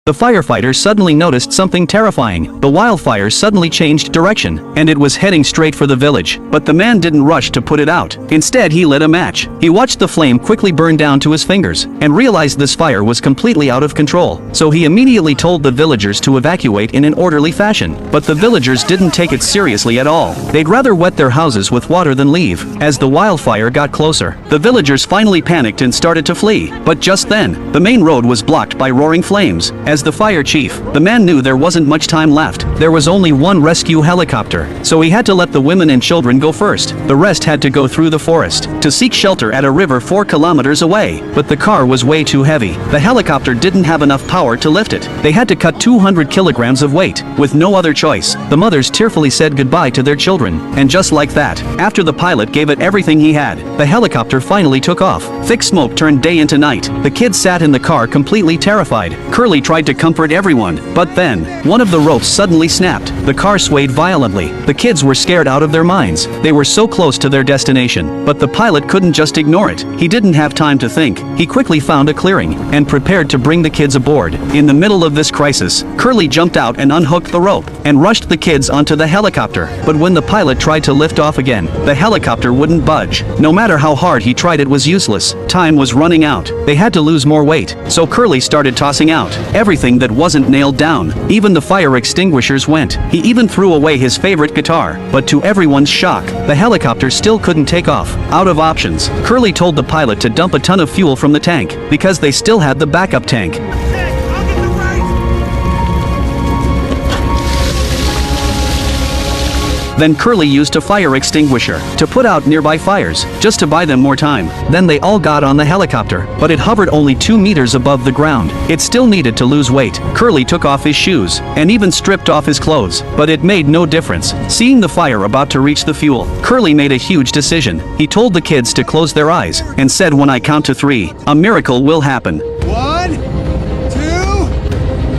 The firefighters suddenly noticed something terrifying. The wildfire suddenly changed direction, and it was heading straight for the village. But the man didn't rush to put it out. Instead, he lit a match. He watched the flame quickly burn down to his fingers, and realized this fire was completely out of control. So he immediately told the villagers to evacuate in an orderly fashion. But the villagers didn't take it seriously at all. They'd rather wet their houses with water than leave. As the wildfire got closer, the villagers finally panicked and started to flee. But just then, the main road was blocked by roaring flames. As the fire chief, the man knew there wasn't much time left. There was only one rescue helicopter, so he had to let the women and children go first. The rest had to go through the forest to seek shelter at a river 4 kilometers away. But the car was way too heavy. The helicopter didn't have enough power to lift it. They had to cut 200 kilograms of weight. With no other choice, the mothers tearfully said goodbye to their children. And just like that, after the pilot gave it everything he had, the helicopter finally took off. Thick smoke turned day into night. The kids sat in the car completely terrified. Curly tried to comfort everyone, but then, one of the ropes suddenly snapped. The car swayed violently. The kids were scared out of their minds. They were so close to their destination. But the pilot couldn't just ignore it. He didn't have time to think. He quickly found a clearing, and prepared to bring the kids aboard. In the middle of this crisis, Curly jumped out and unhooked the rope, and rushed the kids onto the helicopter. But when the pilot tried to lift off again, the helicopter wouldn't budge. No matter how hard he tried, it was useless. Time was running out. They had to lose more weight. So Curly started tossing out everything that wasn't nailed down. Even the fire extinguishers went. He even threw away his favorite guitar. But to everyone's shock, the helicopter still couldn't take off. Out of options, Curly told the pilot to dump a ton of fuel from the tank, because they still had the backup tank. Then Curly used a fire extinguisher to put out nearby fires, just to buy them more time. Then they all got on the helicopter, but it hovered only 2 meters above the ground. It still needed to lose weight. Curly took off his shoes, and even stripped off his clothes, but it made no difference. Seeing the fire about to reach the fuel, Curly made a huge decision. He told the kids to close their eyes, and said, "When I count to 3, a miracle will happen." 1, 2,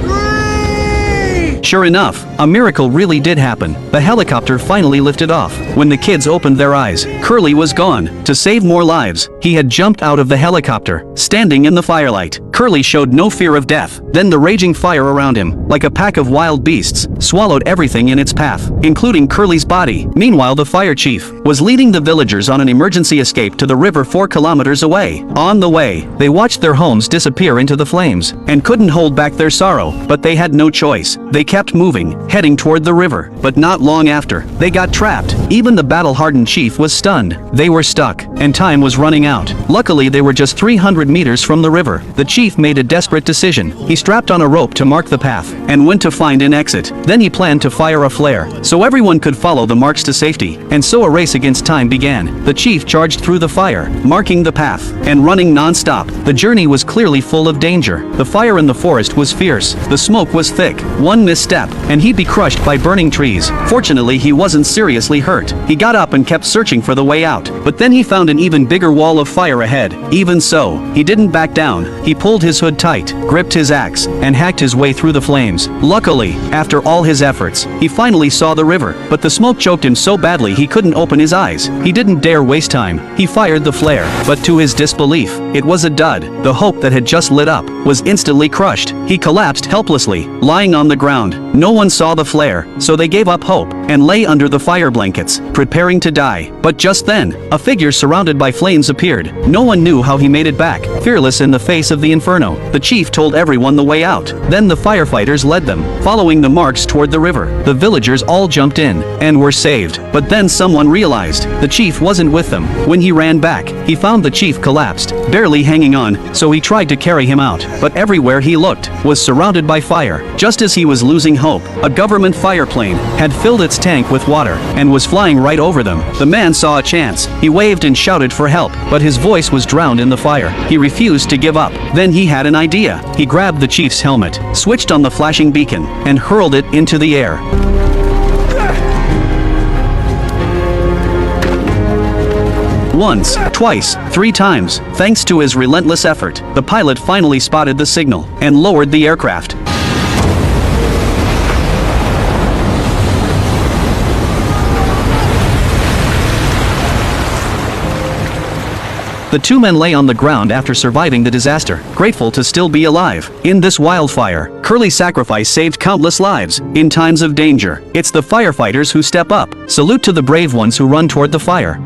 3! Sure enough, a miracle really did happen. The helicopter finally lifted off. When the kids opened their eyes, Curly was gone. To save more lives, he had jumped out of the helicopter. Standing in the firelight, Curly showed no fear of death. Then the raging fire around him, like a pack of wild beasts, swallowed everything in its path, including Curly's body. Meanwhile, the fire chief was leading the villagers on an emergency escape to the river 4 kilometers away. On the way, they watched their homes disappear into the flames, and couldn't hold back their sorrow. But they had no choice. They kept moving, heading toward the river. But not long after, they got trapped. Even the battle-hardened chief was stunned. They were stuck, and time was running out. Luckily, they were just 300 meters from the river. The chief made a desperate decision. He strapped on a rope to mark the path, and went to find an exit. Then he planned to fire a flare, so everyone could follow the marks to safety. And so a race against time began. The chief charged through the fire, marking the path, and running non-stop. The journey was clearly full of danger. The fire in the forest was fierce. The smoke was thick. One misstep, and he'd be crushed by burning trees. Fortunately, he wasn't seriously hurt. He got up and kept searching for the way out. But then he found an even bigger wall of fire ahead. Even so, he didn't back down. He pulled his hood tight, gripped his axe, and hacked his way through the flames. Luckily, after all his efforts, he finally saw the river. But the smoke choked him so badly he couldn't open his eyes. He didn't dare waste time. He fired the flare, but to his disbelief, it was a dud. The hope that had just lit up was instantly crushed. He collapsed helplessly, lying on the ground. No one saw the flare, so they gave up hope, and lay under the fire blankets, preparing to die. But just then, a figure surrounded by flames appeared. No one knew how he made it back. Fearless in the face of the inferno, the chief told everyone the way out. Then the firefighters led them, following the marks toward the river. The villagers all jumped in, and were saved. But then someone realized the chief wasn't with them. When he ran back, he found the chief collapsed, barely hanging on, so he tried to carry him out. But everywhere he looked was surrounded by fire. Just as he was losing hope, a government fire plane had filled its tank with water, and was flying right over them. The man saw a chance. He waved and shouted for help, but his voice was drowned in the fire. He refused to give up. Then he had an idea. He grabbed the chief's helmet, switched on the flashing beacon, and hurled it into the air. Once, twice, 3 times. Thanks to his relentless effort, the pilot finally spotted the signal, and lowered the aircraft. The two men lay on the ground after surviving the disaster, grateful to still be alive. In this wildfire, Curly's sacrifice saved countless lives. In times of danger, it's the firefighters who step up. Salute to the brave ones who run toward the fire.